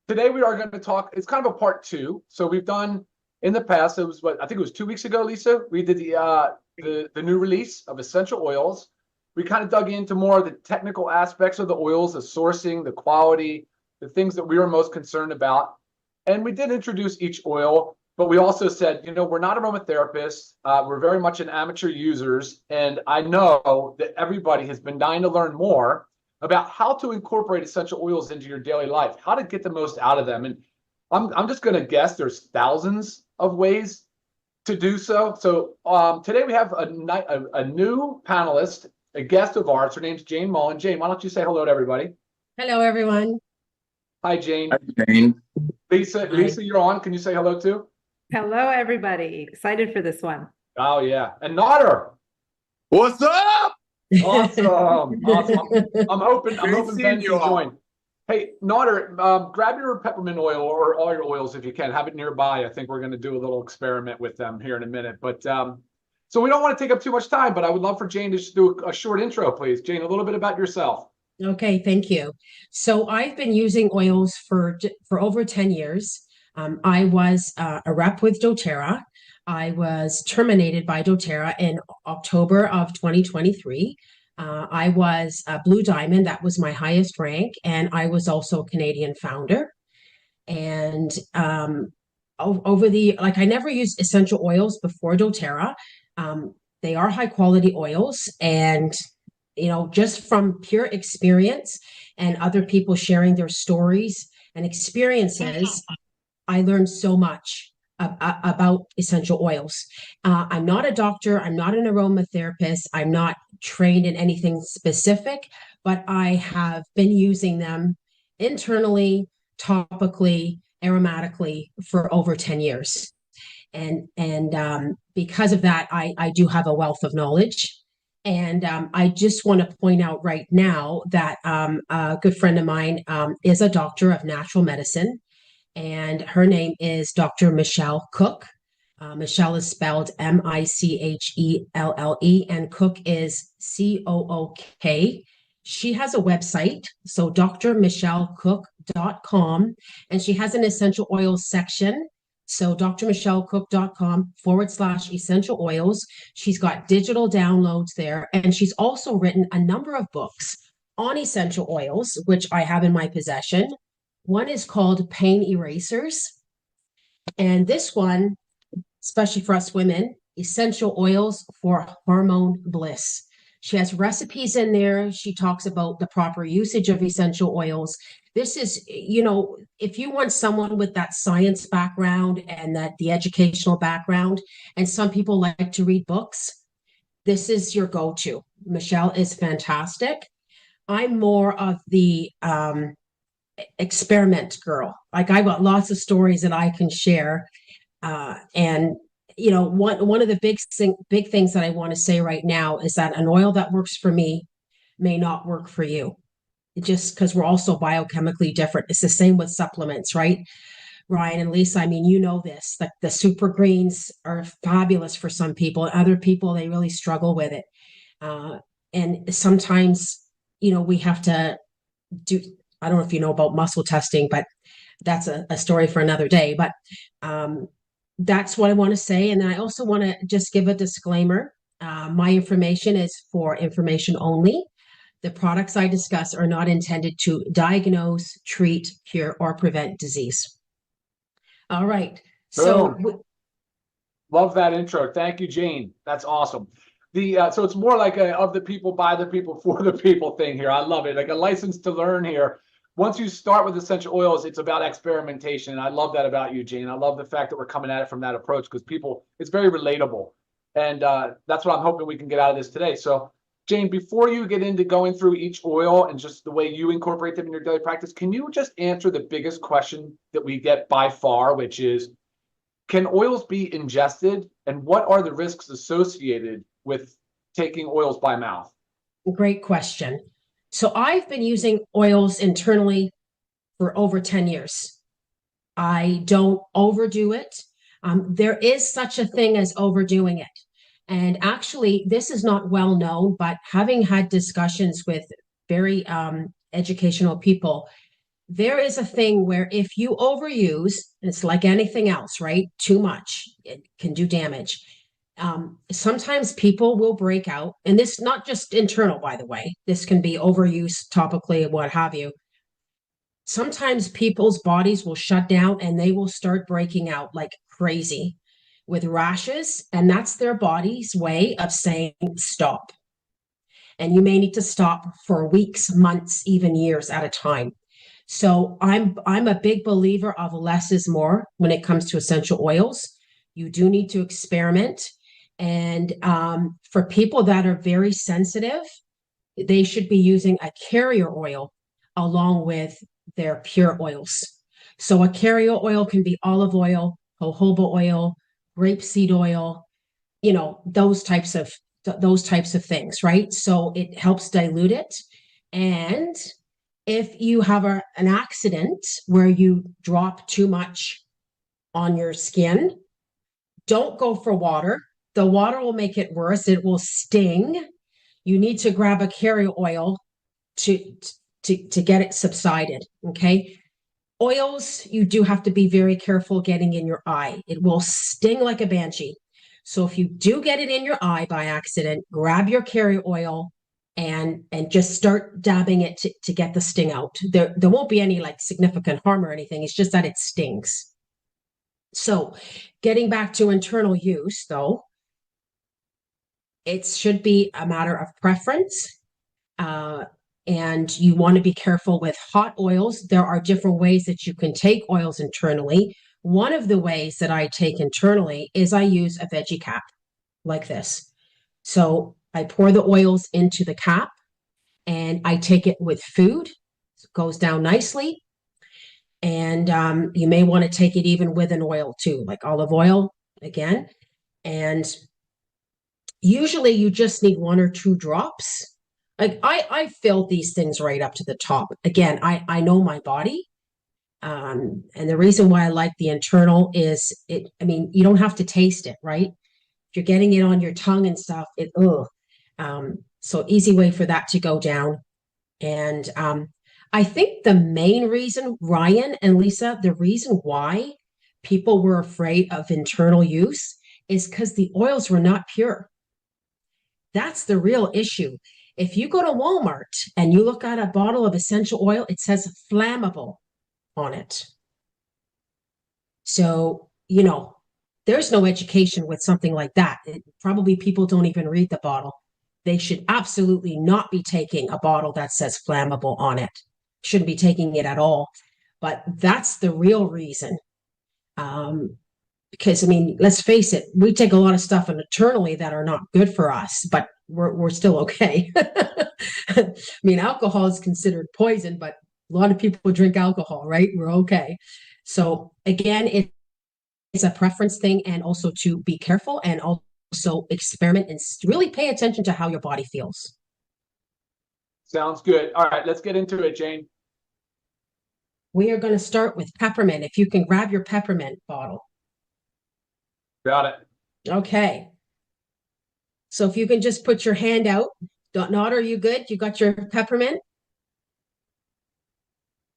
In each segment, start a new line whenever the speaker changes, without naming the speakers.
Today we are going to talk, it's kind of a part two. So we've done in the past, it was what I think it was 2 weeks ago, Lisa, we did the new release of essential oils. We kind of dug into more of the technical aspects of the oils, the sourcing, the quality, the things that we were most concerned about. And we did introduce each oil, but we also said, you know, we're not aromatherapists. We're very much an amateur users. And I know that everybody has been dying to learn more about how to incorporate essential oils into your daily life, how to get the most out of them. And I'm just going to guess there's thousands of ways to do so. So today we have a new panelist, a guest of ours. Her name's Jane Mullen. Jane, why don't you say hello to everybody?
Hello, everyone.
Hi, Jane.
Hi, Jane.
Lisa, you're on. Can you say hello too?
Hello, everybody. Excited for this one.
Oh, yeah. And Nodder.
What's up?
Awesome. Awesome. I'm hoping Ben can join. Hey, Nodder, grab your peppermint oil or all your oils if you can. Have it nearby. I think we're going to do a little experiment with them here in a minute. But so we don't want to take up too much time, but I would love for Jane to just do a short intro, please. Jane, a little bit about yourself.
Okay, thank you. So I've been using oils for over 10 years. I was a rep with doTERRA. I was terminated by doTERRA in October of 2023. I was a Blue Diamond. That was my highest rank. And I was also a Canadian founder. And I never used essential oils before doTERRA. They are high quality oils. And, you know, just from pure experience and other people sharing their stories and experiences, I learned so much about essential oils. I'm not a doctor. I'm not an aromatherapist. I'm not trained in anything specific, but I have been using them internally, topically, aromatically for over 10 years. And because of that, I do have a wealth of knowledge. And I just want to point out right now that a good friend of mine is a doctor of natural medicine. And her name is Dr. Michelle Cook. Michelle is spelled Michelle, and Cook is Cook. She has a website, so drmichellecook.com, and she has an essential oils section. So drmichellecook.com/essential oils. She's got digital downloads there, and she's also written a number of books on essential oils, which I have in my possession. One is called Pain Erasers. And this one, especially for us women, Essential Oils for Hormone Bliss. She has recipes in there. She talks about the proper usage of essential oils. This is, you know, if you want someone with that science background and the educational background, and some people like to read books, this is your go-to. Michelle is fantastic. I'm more of the experiment girl. Like, I've got lots of stories that I can share. And, you know, one of the big things that I want to say right now is that an oil that works for me may not work for you, just because we're also biochemically different. It's the same with supplements, right? Ryan and Lisa, I mean, you know this, that the super greens are fabulous for some people. Other people, they really struggle with it. And sometimes, you know, we have to do, I don't know if you know about muscle testing, but that's a story for another day. But that's what I want to say. And then I also want to just give a disclaimer. My information is for information only. The products I discuss are not intended to diagnose, treat, cure, or prevent disease. All right. So
love that intro. Thank you, Jane. That's awesome. So it's more like a of the people, by the people, for the people thing here. I love it. Like a license to learn here. Once you start with essential oils, it's about experimentation. And I love that about you, Jane. I love the fact that we're coming at it from that approach, because it's very relatable. And that's what I'm hoping we can get out of this today. So, Jane, before you get into going through each oil and just the way you incorporate them in your daily practice, can you just answer the biggest question that we get by far, which is, can oils be ingested, and what are the risks associated with taking oils by mouth?
Great question. So I've been using oils internally for over 10 years. I don't overdo it. There is such a thing as overdoing it. And actually, this is not well known, but having had discussions with very educational people, there is a thing where if you overuse, it's like anything else, right? Too much, it can do damage. Sometimes people will break out, and this not just internal, by the way, this can be overuse topically, what have you. Sometimes people's bodies will shut down and they will start breaking out like crazy with rashes, and that's their body's way of saying stop. And you may need to stop for weeks, months, even years at a time. So I'm a big believer of less is more when it comes to essential oils. You do need to experiment. And for people that are very sensitive, they should be using a carrier oil along with their pure oils. So a carrier oil can be olive oil, jojoba oil, grapeseed oil, you know, those types of things, right? So it helps dilute it. And if you have an accident where you drop too much on your skin, don't go for water. The water will make it worse. It will sting. You need to grab a carrier oil to get it subsided, okay? Oils, you do have to be very careful getting in your eye. It will sting like a banshee. So if you do get it in your eye by accident, grab your carrier oil and just start dabbing it to get the sting out. There won't be any like significant harm or anything. It's just that it stings. So getting back to internal use though, it should be a matter of preference. And you want to be careful with hot oils. There are different ways that you can take oils internally. One of the ways that I take internally is I use a veggie cap like this. So I pour the oils into the cap and I take it with food. It goes down nicely. And you may want to take it even with an oil too, like olive oil again. And usually you just need 1 or 2 drops. Like I filled these things right up to the top. Again, I know my body. And the reason why I like the internal is I mean, you don't have to taste it, right? If you're getting it on your tongue and stuff, so easy way for that to go down. And I think the main reason, Ryan and Lisa, the reason why people were afraid of internal use is because the oils were not pure. That's the real issue. If you go to Walmart and you look at a bottle of essential oil, it says flammable on it. So, you know, there's no education with something like that. Probably people don't even read the bottle. They should absolutely not be taking a bottle that says flammable on it. Shouldn't be taking it at all. But that's the real reason. Because, I mean, let's face it, we take a lot of stuff internally that are not good for us, but we're still okay. I mean, alcohol is considered poison, but a lot of people drink alcohol, right? We're okay. So again, it's a preference thing, and also to be careful and also experiment and really pay attention to how your body feels.
Sounds good. All right, let's get into it, Jane.
We are going to start with peppermint. If you can grab your peppermint bottle.
Got it.
Okay. So if you can just put your hand out. Not, are you good? You got your peppermint?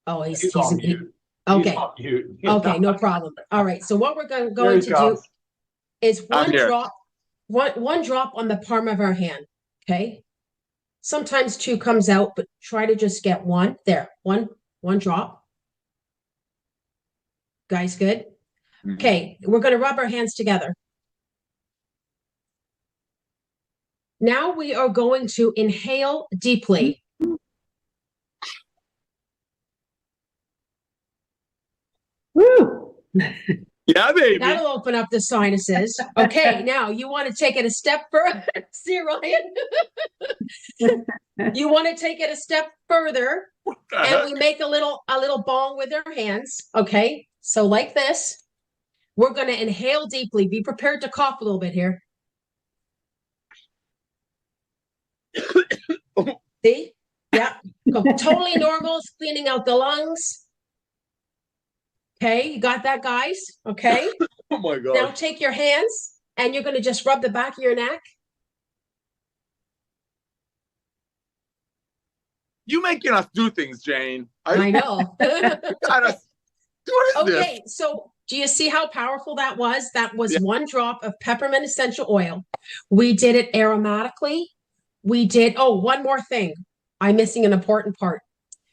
Oh, he's
on mute.
Okay.
He's on mute.
Okay, no problem. All right. So what we're going to do is one drop on the palm of our hand. Okay. Sometimes 2 comes out, but try to just get 1 there. One drop. Guys, good? Okay, we're going to rub our hands together. Now we are going to inhale deeply.
Woo!
Yeah, baby.
That'll open up the sinuses. Okay, now you want to take it a step further. See, Ryan? You want to take it a step further, and we make a little bong with our hands. Okay, so like this. We're going to inhale deeply. Be prepared to cough a little bit here. See? Yeah. Totally normal. It's cleaning out the lungs. Okay, you got that, guys? Okay.
Oh my God.
Now take your hands and you're going to just rub the back of your neck.
You making us do things, Jane.
I know.
Got us. What is
Okay, so do you see how powerful that was? That was
Yeah.
one drop of peppermint essential oil. We did it aromatically. We did, oh, one more thing. I'm missing an important part.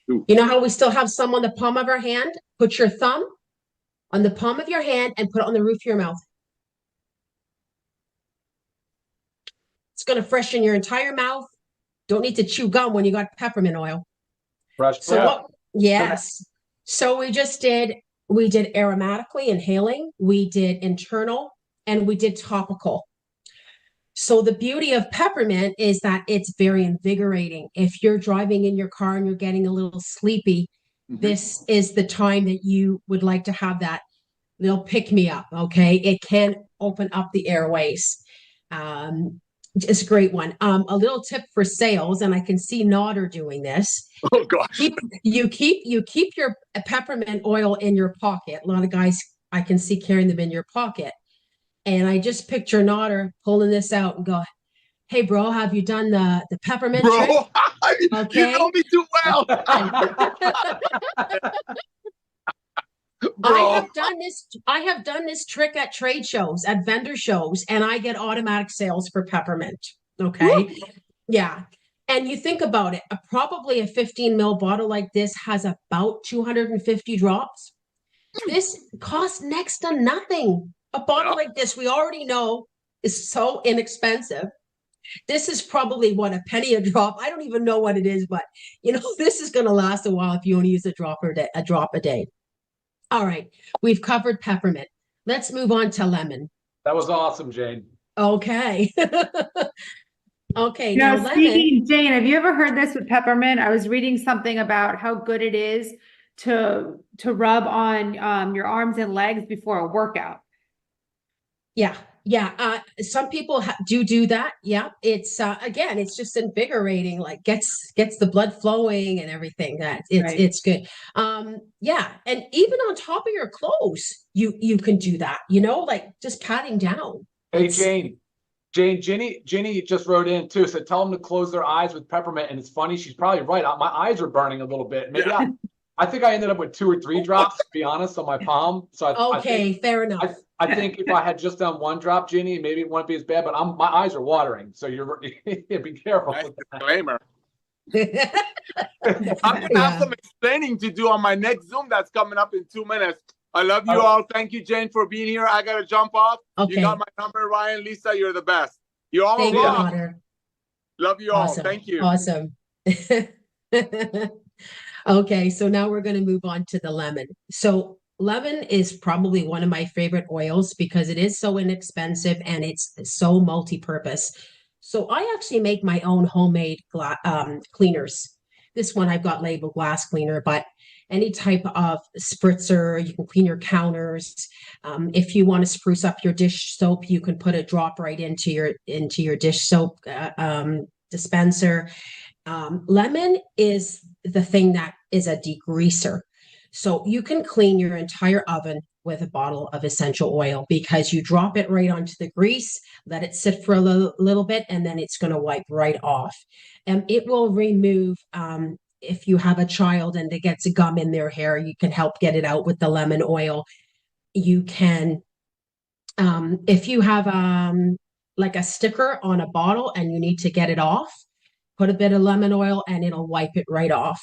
Ooh.
You know how we still have some on the palm of our hand? Put your thumb on the palm of your hand and put it on the roof of your mouth. It's going to freshen your entire mouth. Don't need to chew gum when you got peppermint oil.
Fresh
So
breath.
what? Yes. So we did aromatically inhaling, we did internal, and we did topical. So the beauty of peppermint is that it's very invigorating. If you're driving in your car and you're getting a little sleepy, this is the time that you would like to have that little pick me up. Okay. It can open up the airways. It's a great one. A little tip for sales, and I can see Nodder doing this.
Oh gosh.
You keep your peppermint oil in your pocket. A lot of guys I can see carrying them in your pocket. And I just picture Nodder pulling this out and go, "Hey bro, have you done the peppermint trick?" Okay.
You know me too well. Bro.
I have done this trick at trade shows, at vendor shows, and I get automatic sales for peppermint. Okay. Woo. Yeah. And you think about it, probably a 15 ml bottle like this has about 250 drops. This costs next to nothing. A bottle like this, we already know, is so inexpensive. This is probably what, a penny a drop. I don't even know what it is, but you know, this is going to last a while if you only use a drop a day. All right, we've covered peppermint. Let's move on to lemon.
That was awesome, Jane.
Okay. Okay.
Now,
Now
speaking, Jane, have you ever heard this with peppermint? I was reading something about how good it is to rub on your arms and legs before a workout.
Yeah. Yeah. Some people do that. Yeah. It's again, it's just invigorating, like gets the blood flowing and everything. That it's good. Yeah. And even on top of your clothes, you can do that, you know, like just patting down.
Hey, Ginny just wrote in too. Said tell them to close their eyes with peppermint. And it's funny, she's probably right. My eyes are burning a little bit. Maybe I think I ended up with 2 or 3 drops, to be honest, on my palm. So
fair enough.
I think if I had just done 1 drop, Ginny, maybe it wouldn't be as bad. But my eyes are watering, so you're be careful.
Nice
with that.
disclaimer. I'm gonna have some explaining to do on my next Zoom that's coming up in 2 minutes. I love you all. Thank you, Jane, for being here. I gotta jump off.
Okay.
You got my number, Ryan. Lisa, you're the best. You all
Thank
rock.
you,
Love you
awesome.
all. Thank you.
Awesome. Okay, so now we're going to move on to the lemon. So lemon is probably one of my favorite oils because it is so inexpensive and it's so multi-purpose. So I actually make my own homemade cleaners. This one I've got labeled glass cleaner, but any type of spritzer, you can clean your counters. If you want to spruce up your dish soap, you can put a drop right into your dish soap dispenser. Lemon is the thing that is a degreaser. So you can clean your entire oven with a bottle of essential oil because you drop it right onto the grease, let it sit for a little bit, and then it's going to wipe right off. And it will remove, if you have a child and it gets gum in their hair, you can help get it out with the lemon oil. You can, if you have like a sticker on a bottle and you need to get it off, put a bit of lemon oil and it'll wipe it right off.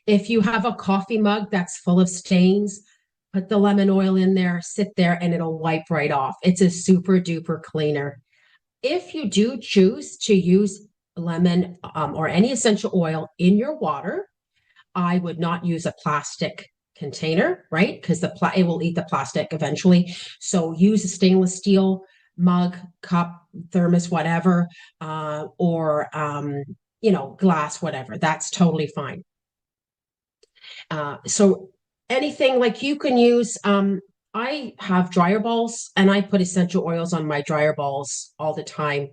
If you have a coffee mug that's full of stains, put the lemon oil in there, sit there, and it'll wipe right off. It's a super duper cleaner. If you do choose to use lemon or any essential oil in your water, I would not use a plastic container, right? Because it will eat the plastic eventually. So use a stainless steel mug, cup, thermos, whatever, or glass, whatever. That's totally fine. So anything like you can use, I have dryer balls and I put essential oils on my dryer balls all the time.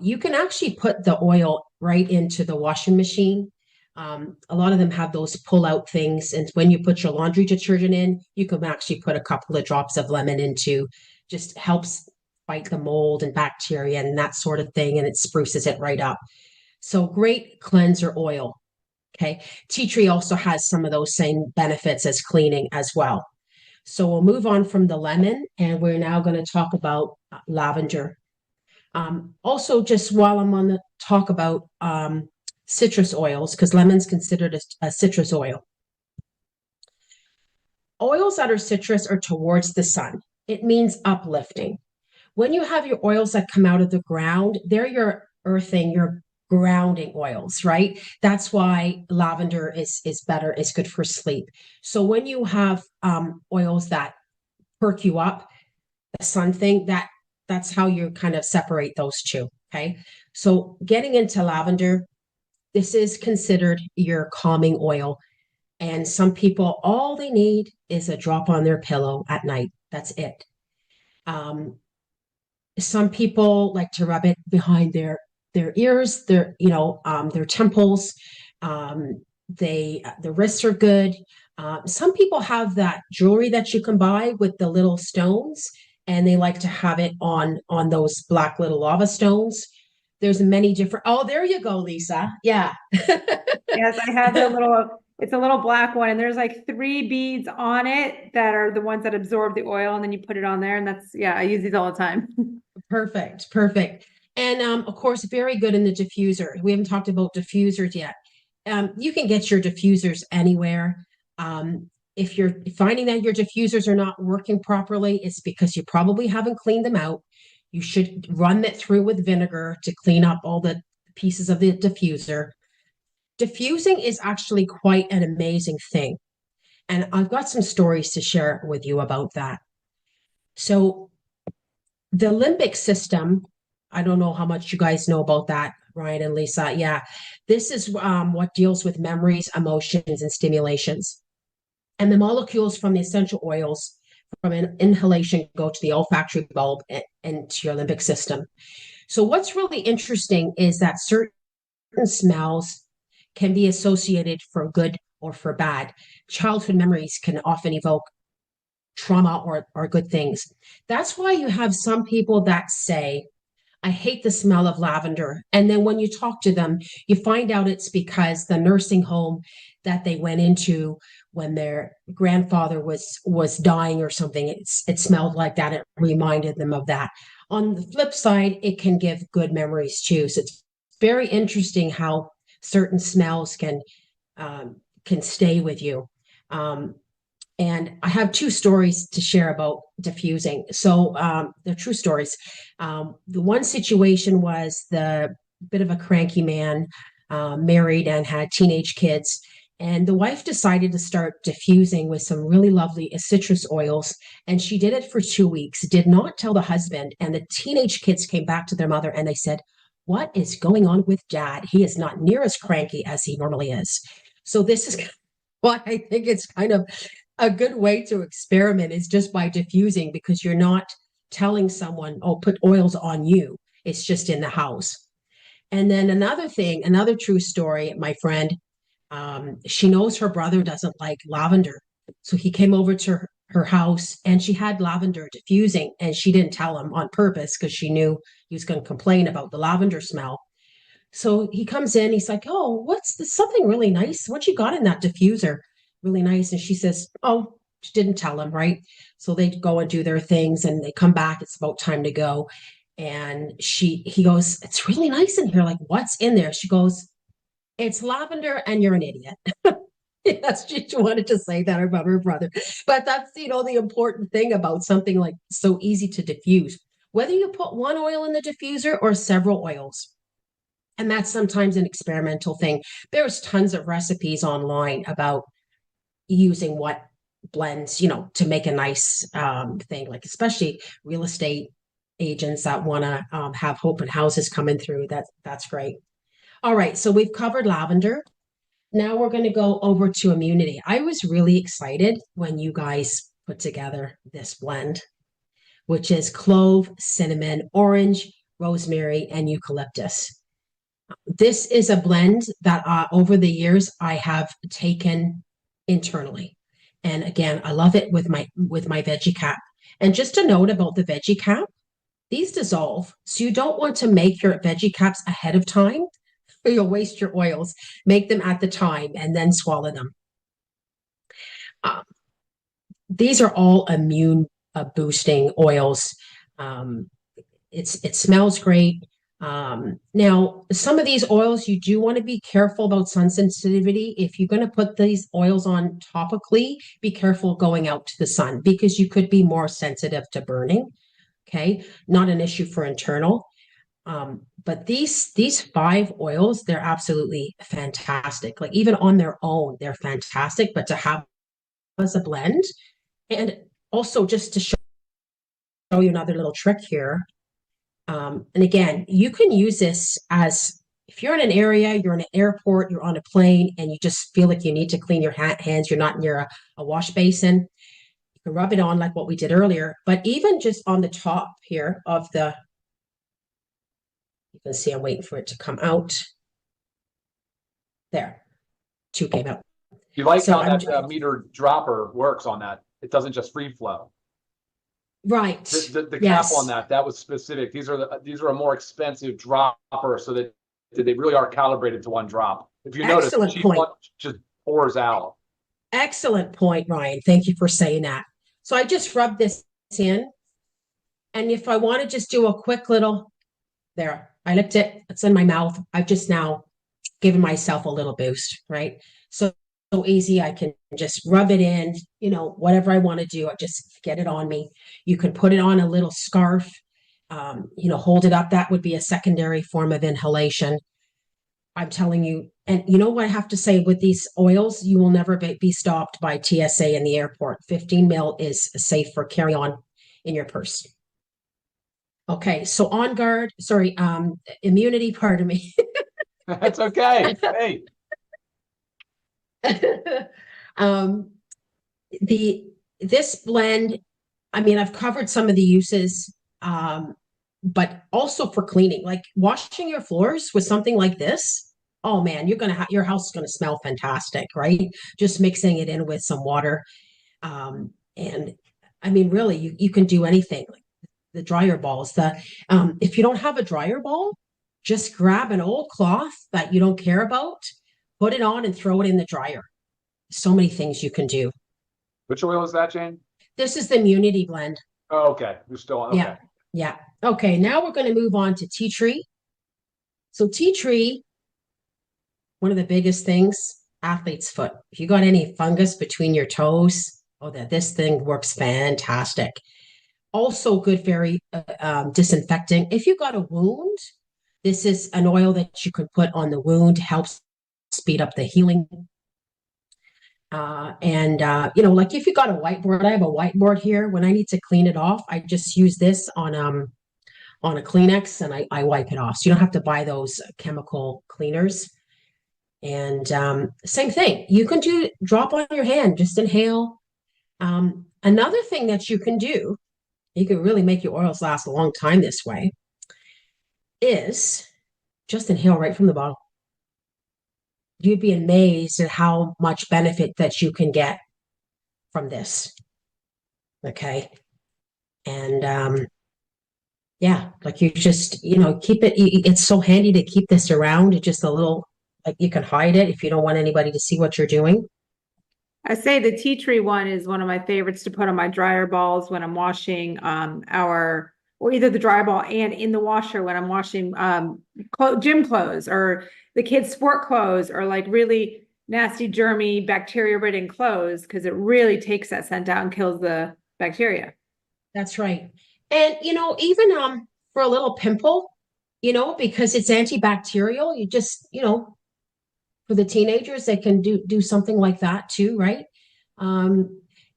You can actually put the oil right into the washing machine. A lot of them have those pull out things. And when you put your laundry detergent in, you can actually put a couple of drops of lemon into, just helps fight the mold and bacteria and that sort of thing. And it spruces it right up. So great cleanser oil. Okay. Tea tree also has some of those same benefits as cleaning as well. So we'll move on from the lemon, and we're now going to talk about lavender. Also, just while I'm on the talk about citrus oils, because lemon's considered a citrus oil. Oils that are citrus are towards the sun. It means uplifting. When you have your oils that come out of the ground, they're your earthing, your grounding oils, right? That's why lavender is better, is good for sleep. So when you have oils that perk you up, the sun thing, that's how you kind of separate those two. Okay. So getting into lavender, this is considered your calming oil. And some people, all they need is a drop on their pillow at night. That's it. Some people like to rub it behind their ears, their temples. The wrists are good. Some people have that jewelry that you can buy with the little stones, and they like to have it on those black little lava stones. There's many different. Oh, there you go, Lisa. Yeah.
Yes, I have it's a little black one, and there's like 3 beads on it that are the ones that absorb the oil, and then you put it on there, and I use these all the time.
Perfect. And of course, very good in the diffuser. We haven't talked about diffusers yet. You can get your diffusers anywhere. If you're finding that your diffusers are not working properly, it's because you probably haven't cleaned them out. You should run it through with vinegar to clean up all the pieces of the diffuser. Diffusing is actually quite an amazing thing. And I've got some stories to share with you about that. So the limbic system, I don't know how much you guys know about that, Ryan and Lisa. Yeah, this is what deals with memories, emotions, and stimulations. And the molecules from the essential oils from an inhalation go to the olfactory bulb and to your limbic system. So what's really interesting is that certain smells can be associated for good or for bad. Childhood memories can often evoke trauma or good things. That's why you have some people that say, I hate the smell of lavender. And then when you talk to them, you find out it's because the nursing home that they went into when their grandfather was dying or something, it smelled like that. It reminded them of that. On the flip side, it can give good memories too. So it's very interesting how certain smells can stay with you. And I have 2 stories to share about diffusing. So they're true stories. The one situation was the bit of a cranky man, married and had teenage kids. And the wife decided to start diffusing with some really lovely citrus oils. And she did it for 2 weeks, did not tell the husband. And the teenage kids came back to their mother and they said, what is going on with dad? He is not near as cranky as he normally is. So this is why I think it's kind of a good way to experiment, is just by diffusing, because you're not telling someone, oh, put oils on you. It's just in the house. And then another thing, another true story, my friend, she knows her brother doesn't like lavender. So he came over to her house and she had lavender diffusing, and she didn't tell him on purpose because she knew he was going to complain about the lavender smell. So he comes in, he's like, oh, what's this? Something really nice. What you got in that diffuser? Really nice. And she says, oh, she didn't tell him, right? So they go and do their things and they come back. It's about time to go. And he goes, it's really nice in here. Like, what's in there? She goes, it's lavender and you're an idiot. Yes, she wanted to say that about her brother. But that's, the important thing about something like so easy to diffuse, whether you put one oil in the diffuser or several oils. And that's sometimes an experimental thing. There's tons of recipes online about using what blends, to make a nice thing, like especially real estate agents that want to have open houses coming through. That's great. All right, so we've covered lavender. Now we're going to go over to immunity. I was really excited when you guys put together this blend, which is clove, cinnamon, orange, rosemary, and eucalyptus. This is a blend that over the years I have taken internally. And again, I love it with my veggie cap. And just a note about the veggie cap, these dissolve. So you don't want to make your veggie caps ahead of time You'll waste your oils. Make them at the time and then swallow them. These are all immune boosting oils. It smells great. Now, some of these oils, you do want to be careful about sun sensitivity. If you're going to put these oils on topically, be careful going out to the sun because you could be more sensitive to burning. Okay, not an issue for internal. But these 5 oils, they're absolutely fantastic. Like even on their own, they're fantastic. But to have as a blend, and also just to show you another little trick here. And again, you can use this as if you're in an area, you're in an airport, you're on a plane, and you just feel like you need to clean your hands, you're not near a wash basin. You can rub it on like what we did earlier, but even just on the top here of the, you can see I'm waiting for it to come out. There, 2 came out.
You like
So
how that meter dropper works on that. It doesn't just free flow.
Right.
The cap
Yes.
on that was specific. These are a more expensive dropper, so that they really are calibrated to one drop. If you notice, the
Excellent
cheap
point.
one just pours out.
Excellent point, Ryan. Thank you for saying that. So I just rubbed this in. And if I want to just do a quick little, there, I licked it. It's in my mouth. I've just now given myself a little boost, right? So easy. I can just rub it in, you know, whatever I want to do. I just get it on me. You can put it on a little scarf, you know, hold it up. That would be a secondary form of inhalation. I'm telling you, and you know what I have to say with these oils, you will never be stopped by TSA in the airport. 15 mil is safe for carry on in your purse. Okay, so on guard, sorry, immunity, pardon me.
That's okay. Hey,
This blend, I mean, I've covered some of the uses, but also for cleaning, like washing your floors with something like this. Oh man, you're gonna your house is gonna smell fantastic, right? Just mixing it in with some water, and I mean, really, you can do anything. Like the dryer balls. If you don't have a dryer ball, just grab an old cloth that you don't care about, put it on, and throw it in the dryer. So many things you can do.
which oil is that, Jane?
This is the immunity blend.
Oh, okay. You're still on. Okay.
Yeah. Yeah. Okay. Now we're going to move on to tea tree. So tea tree, one of the biggest things, athlete's foot. If you got any fungus between your toes, oh, this thing works fantastic. Also good, very disinfecting. If you got a wound, this is an oil that you can put on the wound, helps speed up the healing. You know, like if you got a whiteboard, I have a whiteboard here. When I need to clean it off, I just use this on a Kleenex and I wipe it off. So you don't have to buy those chemical cleaners. And same thing, you can drop on your hand, just inhale. Another thing that you can do, you can really make your oils last a long time this way, is just inhale right from the bottle. You'd be amazed at how much benefit that you can get from this. Okay. And yeah, like you just, you know, keep it. It's so handy to keep this around. It's just a little, like you can hide it if you don't want anybody to see what you're doing.
I say the tea tree one is one of my favorites to put on my dryer balls when I'm washing or either the dryer ball and in the washer when I'm washing gym clothes or the kids' sport clothes or like really nasty, germy, bacteria-ridden clothes, because it really takes that scent out and kills the bacteria.
That's right. And, you know, even for a little pimple, you know, because it's antibacterial, you just, you know, for the teenagers, they can do something like that too, right?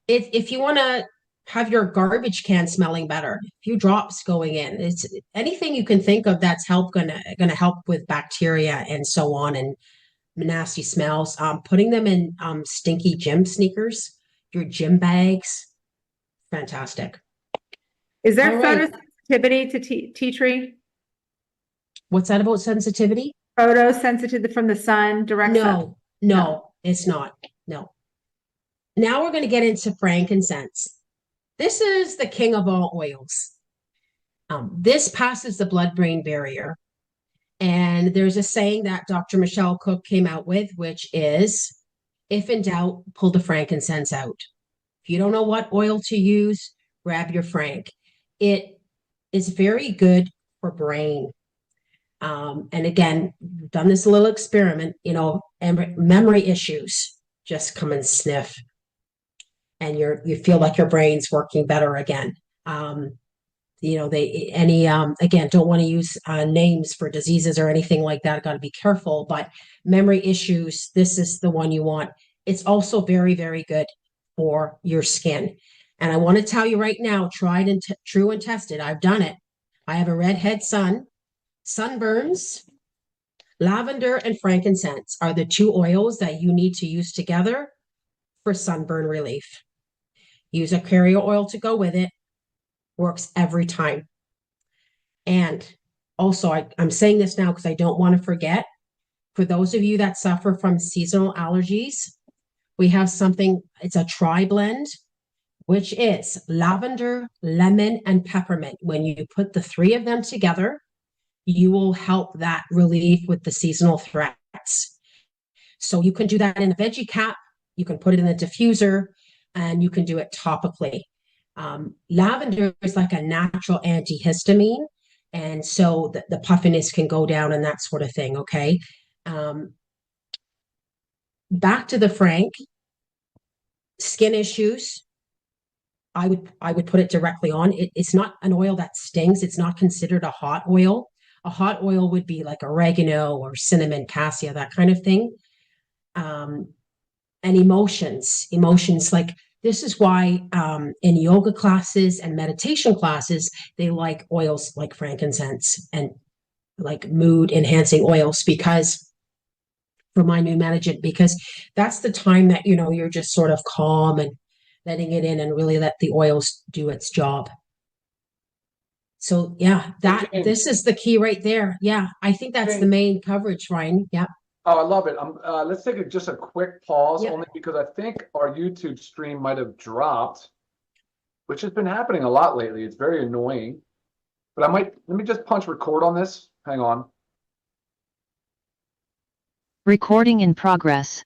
If you want to have your garbage can smelling better, a few drops going in, it's anything you can think of that's gonna help with bacteria and so on and nasty smells. Putting them in stinky gym sneakers, your gym bags, fantastic.
Is there
All right.
photosensitivity to tea tree?
What's that about sensitivity?
Photosensitive from the sun, direct sun?
No, it's not. No. Now we're going to get into frankincense. This is the king of all oils. This passes the blood-brain barrier. And there's a saying that Dr. Michelle Cook came out with, which is, if in doubt, pull the frankincense out. If you don't know what oil to use, grab your frank. It is very good for brain. And again, we've done this little experiment, and memory issues, just come and sniff. And you feel like your brain's working better again. Again, don't want to use names for diseases or anything like that. Got to be careful, but memory issues, this is the one you want. It's also very, very good for your skin. And I want to tell you right now, tried and true and tested. I've done it. I have a redhead son. Sunburns, lavender and frankincense are the two oils that you need to use together for sunburn relief. Use a carrier oil to go with it. Works every time. And also, I'm saying this now because I don't want to forget, for those of you that suffer from seasonal allergies, we have something, it's a tri-blend, which is lavender, lemon, and peppermint. When you put the three of them together, you will help that relief with the seasonal threats. So you can do that in a veggie cap, you can put it in a diffuser, and you can do it topically. Lavender is like a natural antihistamine, and so the puffiness can go down and that sort of thing, okay? Back to the frank, skin issues, I would put it directly on. It's not an oil that stings. It's not considered a hot oil. A hot oil would be like oregano or cinnamon, cassia, that kind of thing. And emotions like, this is why in yoga classes and meditation classes, they like oils like frankincense and like mood enhancing oils, because for my new management, because that's the time that, you're just sort of calm and letting it in and really let the oils do its job. So yeah, this is the key right there. Yeah, I think that's the main coverage, Ryan. Yeah.
Oh, I love it. Let's take just a quick pause,
Yep.
only because I think our YouTube stream might have dropped, which has been happening a lot lately. It's very annoying. But let me just punch record on this. Hang on.
Recording in progress.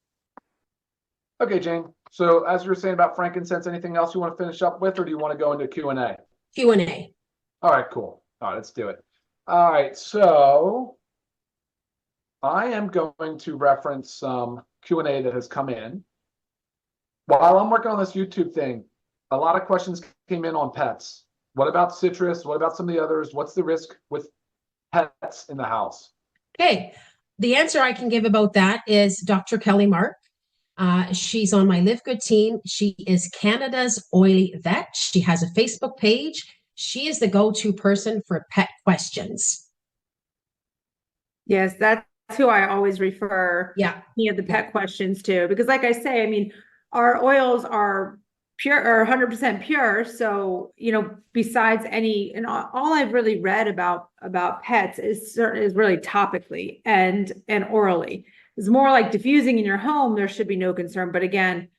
Okay, Jane. So as you were saying about frankincense, anything else you want to finish up with, or do you want to go into Q&A?
Q&A.
All right, cool. All right, let's do it. All right, so I am going to reference some Q&A that has come in. While I'm working on this YouTube thing, a lot of questions came in on pets. What about citrus? What about some of the others? What's the risk with pets in the house?
Okay. The answer I can give about that is Dr. Kelly Mark. She's on my LiveGood team. She is Canada's oily vet. She has a Facebook page. She is the go-to person for pet questions.
Yes, that's who I always refer the pet questions to, because like I say, I mean, our oils are pure or 100% pure. So, besides and all I've really read about pets is really topically and orally. It's more like diffusing in your home. There should be no concern. But again,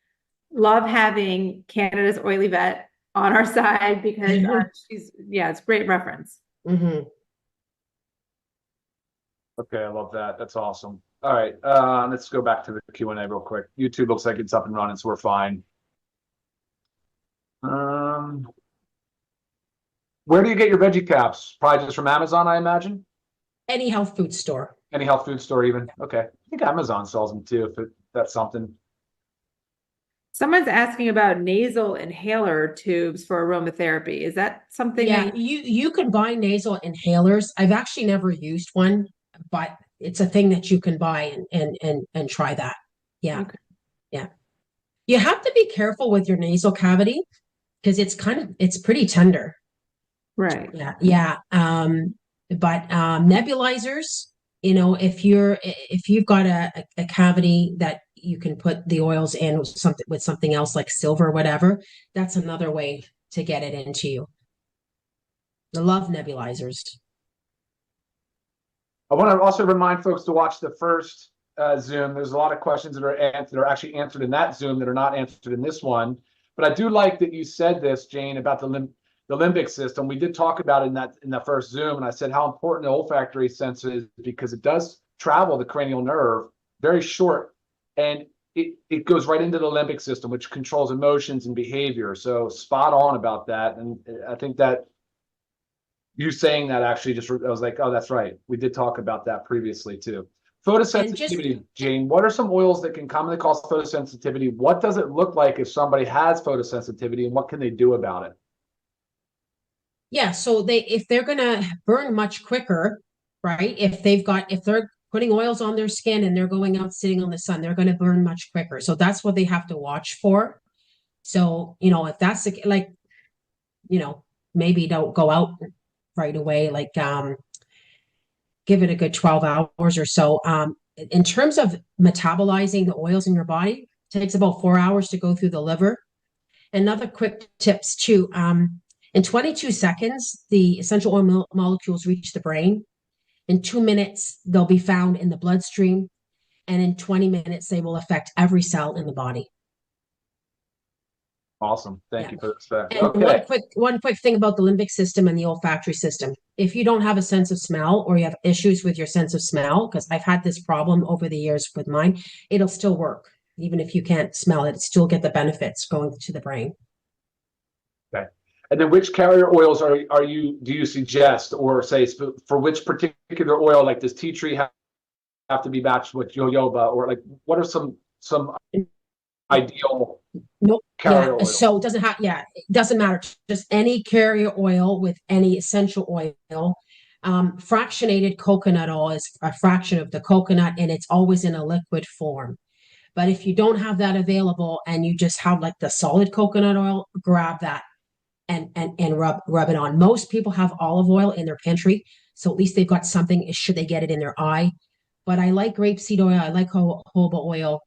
love having Canada's oily vet on our side, because it's great reference.
Mm-hmm.
Okay, I love that. That's awesome. All right, let's go back to the Q&A real quick. YouTube looks like it's up and running, so we're fine. Where do you get your veggie caps? Probably just from Amazon, I imagine?
Any health food store.
Any health food store even? Okay. I think Amazon sells them too, if that's something.
Someone's asking about nasal inhaler tubes for aromatherapy. Is that something?
Yeah, you can buy nasal inhalers. I've actually never used one, but it's a thing that you can buy and try that. Yeah. Okay. Yeah. You have to be careful with your nasal cavity because it's pretty tender.
Right.
Yeah. Yeah. But nebulizers, if you've got a cavity that you can put the oils in with something else like silver or whatever, that's another way to get it into you. I love nebulizers.
I want to also remind folks to watch the first Zoom. There's a lot of questions that are actually answered in that Zoom that are not answered in this one. But I do like that you said this, Jane, about the the limbic system. We did talk about it in that first Zoom, and I said how important the olfactory sense is because it does travel the cranial nerve very short, and it goes right into the limbic system, which controls emotions and behavior. So spot on about that. And I think that you saying that actually just, I was like, oh, that's right. We did talk about that previously too. Photosensitivity, Jane, what are some oils that can commonly cause photosensitivity? What does it look like if somebody has photosensitivity, and what can they do about it?
Yeah, so if they're gonna burn much quicker, right? If they're putting oils on their skin and they're going out sitting on the sun, they're gonna burn much quicker. So that's what they have to watch for. So, if that's like, maybe don't go out right away, like give it a good 12 hours or so. In terms of metabolizing the oils in your body, it takes about 4 hours to go through the liver. Another quick tips too. In 22 seconds, the essential oil molecules reach the brain. In 2 minutes, they'll be found in the bloodstream. And in 20 minutes, they will affect every cell in the body.
Awesome. Thank you for this fact.
And
Okay.
one quick thing about the limbic system and the olfactory system. If you don't have a sense of smell, or you have issues with your sense of smell, because I've had this problem over the years with mine, it'll still work. Even if you can't smell it, still get the benefits going to the brain.
Okay. And then which carrier oils do you suggest, or say for which particular oil, like does tea tree have to be matched with jojoba, or like what are some ideal carrier oils?
So it doesn't matter. Just any carrier oil with any essential oil. Fractionated coconut oil is a fraction of the coconut, and it's always in a liquid form. But if you don't have that available and you just have like the solid coconut oil, grab that and rub it on. Most people have olive oil in their pantry, so at least they've got something should they get it in their eye. But I like grapeseed oil, I like jojoba oil,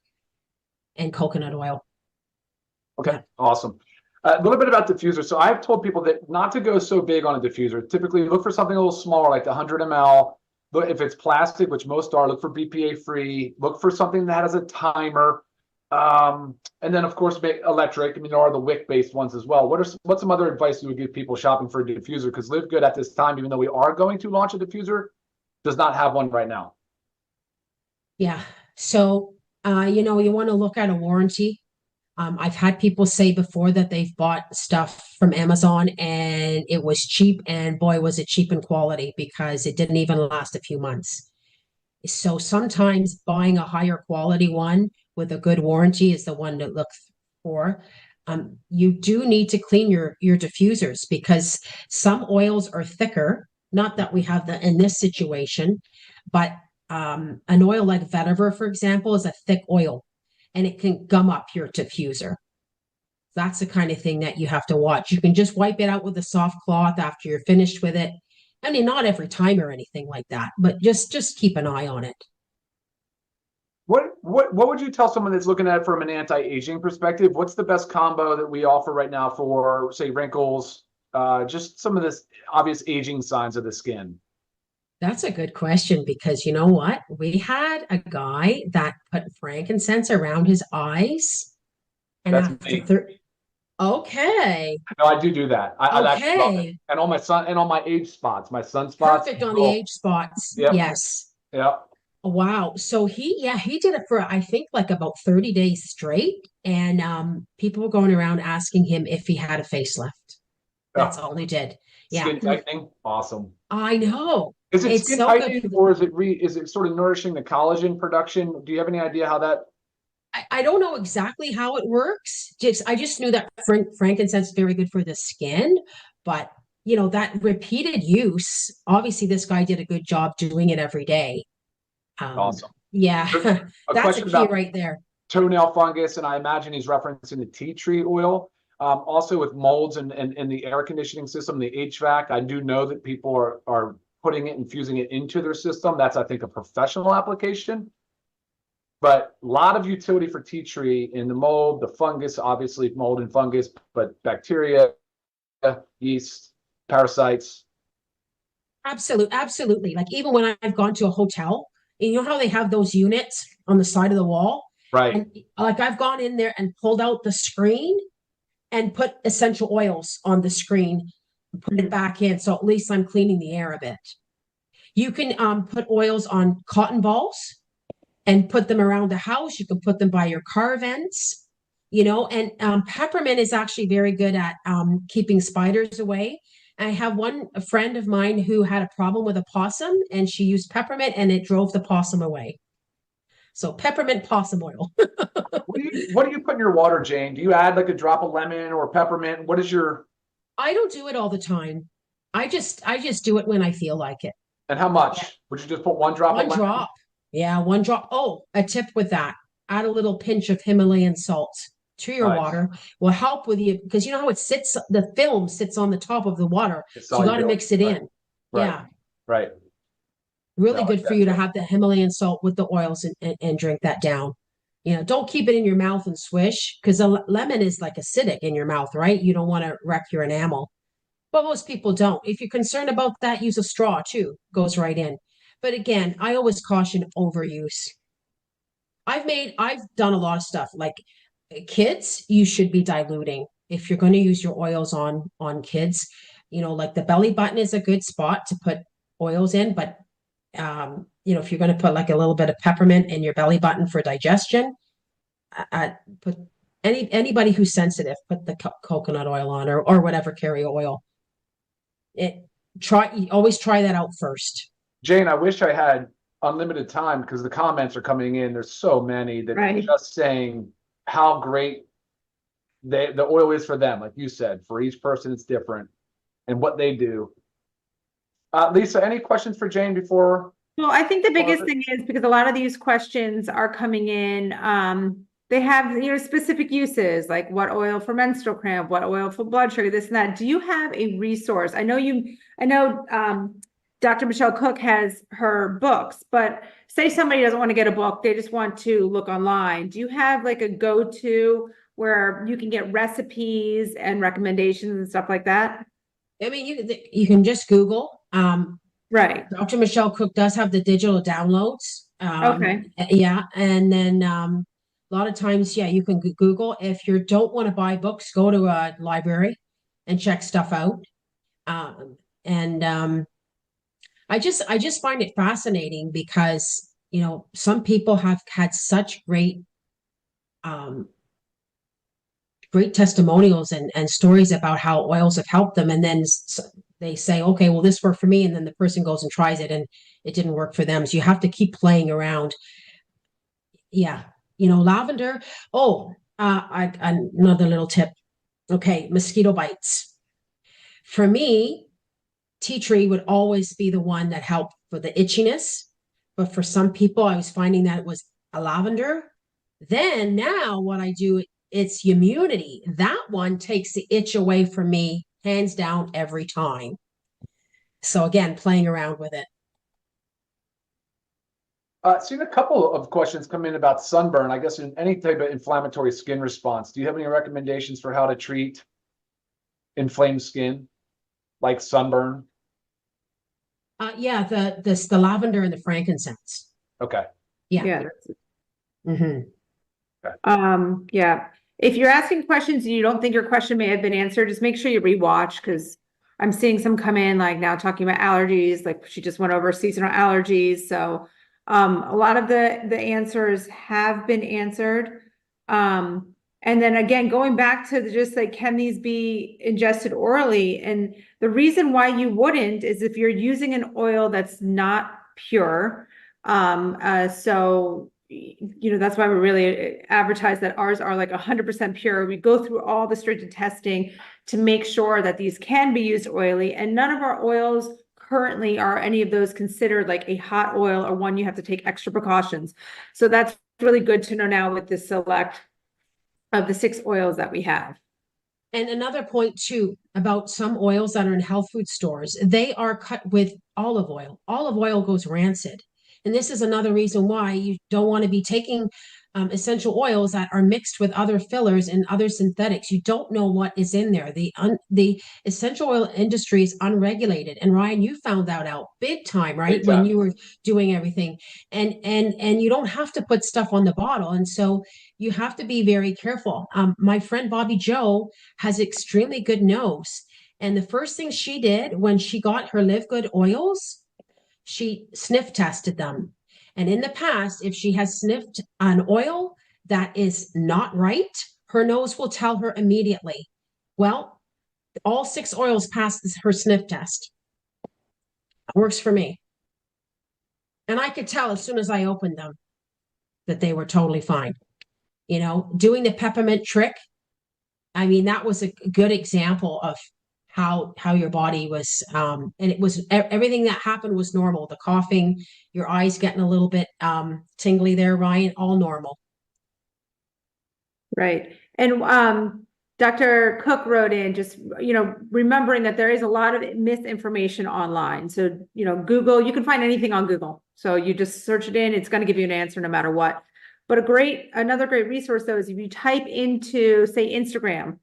and coconut oil.
Okay, awesome. A little bit about diffuser. So I've told people that not to go so big on a diffuser. Typically look for something a little smaller, like 100 ml. But if it's plastic, which most are, look for BPA free. Look for something that has a timer. And then of course electric. I mean, there are the wick based ones as well. What's some other advice you would give people shopping for a diffuser? Because LiveGood at this time, even though we are going to launch a diffuser, does not have one right now.
Yeah. So you want to look at a warranty. I've had people say before that they've bought stuff from Amazon and it was cheap, and boy, was it cheap in quality, because it didn't even last a few months. So sometimes buying a higher quality one with a good warranty is the one to look for. You do need to clean your diffusers, because some oils are thicker. Not that we have that in this situation, but an oil like vetiver, for example, is a thick oil, and it can gum up your diffuser. That's the kind of thing that you have to watch. You can just wipe it out with a soft cloth after you're finished with it. I mean, not every time or anything like that, but just keep an eye on it.
What would you tell someone that's looking at it from an anti-aging perspective? What's the best combo that we offer right now for, say, wrinkles, just some of this obvious aging signs of the skin?
That's a good question, because you know what? We had a guy that put frankincense around his eyes, and
That's
after
me.
Okay.
No, I do that. I actually love it.
Okay.
And on my age spots, my sunspots.
Perfect on the age spots.
Yep.
Yes.
Yeah.
Wow. So he did it for, I think, like about 30 days straight. And people were going around asking him if he had a facelift. That's all he did. Yeah.
Skin tightening. Awesome.
I know.
Is it
It's
skin
so
tightening,
good.
or is it sort of nourishing the collagen production? Do you have any idea how that?
I don't know exactly how it works. I just knew that frankincense is very good for the skin, but that repeated use, obviously this guy did a good job doing it every day.
Awesome.
Yeah, that's a key right there.
Toenail fungus, and I imagine he's referencing the tea tree oil. Also with molds and the air conditioning system, the HVAC, I do know that people are putting it, infusing it into their system. That's, I think, a professional application. But a lot of utility for tea tree in the mold, the fungus, obviously mold and fungus, but bacteria, yeast, parasites.
Absolutely. Like even when I've gone to a hotel, you know how they have those units on the side of the wall?
Right.
And like I've gone in there and pulled out the screen and put essential oils on the screen. put it back in. So at least I'm cleaning the air a bit. You can put oils on cotton balls and put them around the house. You can put them by your car vents, and peppermint is actually very good at keeping spiders away. I have a friend of mine who had a problem with a possum, and she used peppermint and it drove the possum away. So peppermint possum oil.
What do you put in your water, Jane? Do you add like a drop of lemon or peppermint? What is your?
I don't do it all the time. I just do it when I feel like it.
And how much? Would you just put one drop of
One
lemon?
drop. Yeah, one drop. Oh, a tip with that. Add a little pinch of Himalayan salt to your
Nice.
water. Will help with you because you know how the film sits on the top of the water.
It's
So you got to
soluble.
mix it
Right.
in.
Right.
Yeah.
Right.
Really
No,
good for you to have the Himalayan salt with the oils and drink that down. Don't keep it in your mouth and swish because the lemon is like acidic in your mouth, right? You don't want to wreck your enamel. But most people don't. If you're concerned about that, use a straw too. Goes right in. But again, I always caution overuse. I've done a lot of stuff like kids, you should be diluting if you're going to use your oils on kids. Like the belly button is a good spot to put oils in, but if you're going to put like a little bit of peppermint in your belly button for digestion, put anybody who's sensitive, put the coconut oil on or whatever carrier oil. Always try that out first.
Jane, I wish I had unlimited time because the comments are coming in. There's so many that are just saying how great the oil is for them. Like you said, for each person, it's different and what they do. Lisa, any questions for Jane before?
Well, I think the biggest thing is because a lot of these questions are coming in, they have, specific uses, like what oil for menstrual cramp, what oil for blood sugar, this and that. Do you have a resource? I know Dr. Michelle Cook has her books, but say somebody doesn't want to get a book, they just want to look online. Do you have like a go-to where you can get recipes and recommendations and stuff like that?
I mean, you can just Google.
Right.
Dr. Michelle Cook does have the digital downloads.
Okay.
Yeah. And then a lot of times, you can Google. If you don't want to buy books, go to a library and check stuff out. I just find it fascinating because, some people have had such great testimonials and stories about how oils have helped them. And then they say, okay, well, this worked for me. And then the person goes and tries it and it didn't work for them. So you have to keep playing around. Yeah. Lavender. Oh, another little tip. Okay. Mosquito bites. For me, tea tree would always be the one that helped for the itchiness. But for some people, I was finding that it was a lavender. Then now what I do, it's immunity. That one takes the itch away from me, hands down, every time. So again, playing around with it.
Seen a couple of questions come in about sunburn, I guess in any type of inflammatory skin response. Do you have any recommendations for how to treat inflamed skin, like sunburn?
Yeah, the lavender and the frankincense.
Okay.
Yeah.
Yeah.
Mm-hmm.
Okay.
Yeah. If you're asking questions and you don't think your question may have been answered, just make sure you rewatch because I'm seeing some come in like now talking about allergies, like she just went over seasonal allergies. So a lot of the answers have been answered. And then again, going back to just like, can these be ingested orally? And the reason why you wouldn't is if you're using an oil that's not pure. So that's why we really advertise that ours are like 100% pure. We go through all the stringent testing to make sure that these can be used oily, and none of our oils currently are any of those considered like a hot oil or one you have to take extra precautions. So that's really good to know now with this select of the 6 oils that we have.
And another point too, about some oils that are in health food stores, they are cut with olive oil. Olive oil goes rancid. And this is another reason why you don't want to be taking essential oils that are mixed with other fillers and other synthetics. You don't know what is in there. The essential oil industry is unregulated. And Ryan, you found that out big time, right?
Big time.
When you were doing everything. And you don't have to put stuff on the bottle. And so you have to be very careful. My friend Bobby Joe has extremely good nose. And the first thing she did when she got her Live Good oils, she sniff tested them. And in the past, if she has sniffed an oil that is not right, her nose will tell her immediately. Well, all 6 oils passed her sniff test. It works for me. And I could tell as soon as I opened them that they were totally fine. You know, doing the peppermint trick, I mean, that was a good example of how your body was, and it was everything that happened was normal. The coughing, your eyes getting a little bit tingly there, Ryan, all normal.
Right. And Dr. Cook wrote in just, remembering that there is a lot of misinformation online. So, Google, you can find anything on Google. So you just search it in, it's going to give you an answer no matter what. But another great resource though, is if you type into, say, Instagram,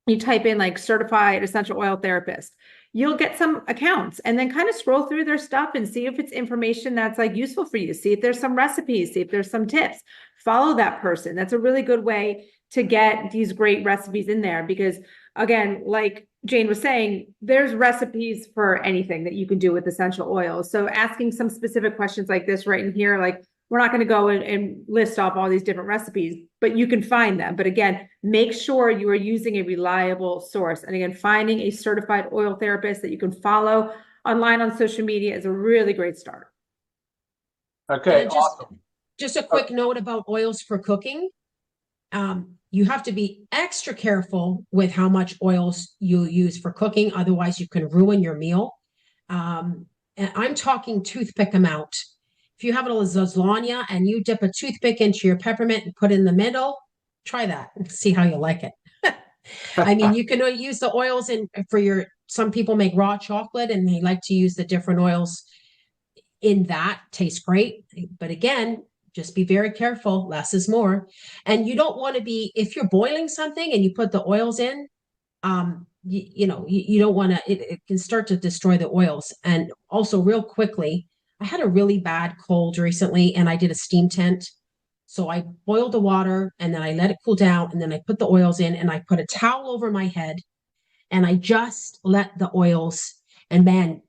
you type in like certified essential oil therapist, you'll get some accounts, and then kind of scroll through their stuff and see if it's information that's like useful for you. See if there's some recipes, see if there's some tips. Follow that person. That's a really good way to get these great recipes in there, because again, like Jane was saying, there's recipes for anything that you can do with essential oils. So asking some specific questions like this right in here, like we're not going to go and list off all these different recipes, but you can find them. But again, make sure you are using a reliable source. And again, finding a certified oil therapist that you can follow online on social media is a really great start.
Okay,
And
awesome.
Just a quick note about oils for cooking. You have to be extra careful with how much oils you use for cooking. Otherwise, you can ruin your meal. And I'm talking toothpick amount. If you have a lasagna and you dip a toothpick into your peppermint and put it in the middle, try that and see how you like it. I mean, you can use the oils some people make raw chocolate and they like to use the different oils in that. Tastes great. But again, just be very careful. Less is more. And you don't want to if you're boiling something and you put the oils in, you don't want to, it can start to destroy the oils. And also real quickly, I had a really bad cold recently and I did a steam tent. So I boiled the water and then I let it cool down and then I put the oils in and I put a towel over my head and I just let the oils, and man,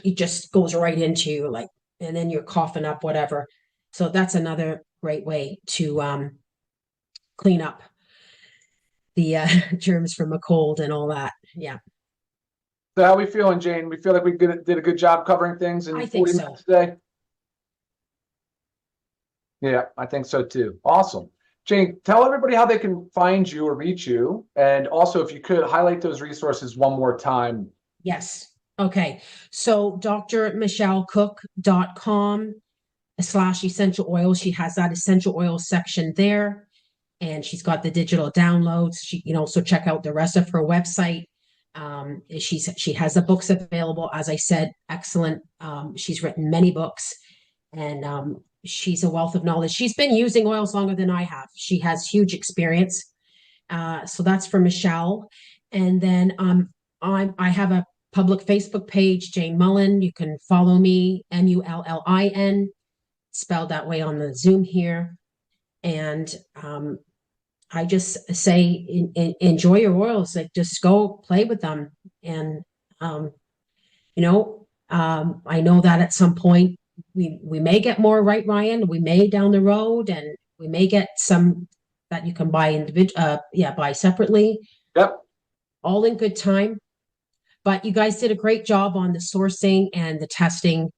it just goes right into you, like, and then you're coughing up, whatever. So that's another great way to clean up the germs from a cold and all that. Yeah.
So how are we feeling, Jane? We feel like we did a good job covering things in
I think
40
so.
minutes today? Yeah, I think so too. Awesome. Jane, tell everybody how they can find you or reach you. And also, if you could highlight those resources one more time.
Yes. Okay. So drmichellecook.com/essential oils. She has that essential oils section there. And she's got the digital downloads. She can also check out the rest of her website. She has the books available, as I said, excellent. She's written many books, and she's a wealth of knowledge. She's been using oils longer than I have. She has huge experience. So that's for Michelle. And then I have a public Facebook page, Jane Mullen. You can follow me, Mullin, spelled that way on the Zoom here. And I just say, enjoy your oils. Like, just go play with them. And, I know that at some point we may get more, right, Ryan? We may down the road, and we may get some that you can buy buy separately.
Yep.
All in good time. But you guys did a great job on the sourcing and the testing.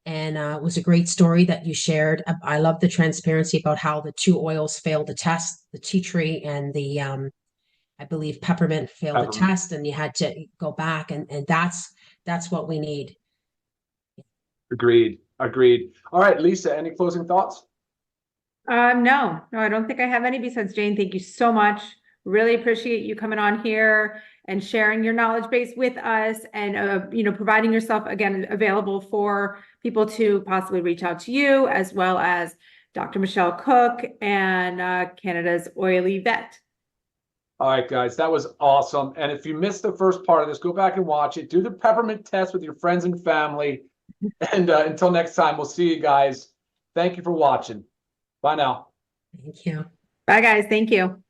And it was a great story that you shared. I love the transparency about how the 2 oils failed the test, the tea tree and the, I believe, peppermint failed the test, and you had to go back. And that's what we need.
Agreed. All right, Lisa, any closing thoughts?
No, I don't think I have any besides Jane. Thank you so much. Really appreciate you coming on here and sharing your knowledge base with us, and providing yourself again available for people to possibly reach out to you, as well as Dr. Michelle Cook and Canada's Oily Vet.
All right, guys, that was awesome. And if you missed the first part of this, go back and watch it. Do the peppermint test with your friends and family. And until next time, we'll see you guys. Thank you for watching. Bye now.
Thank you.
Bye, guys. Thank you.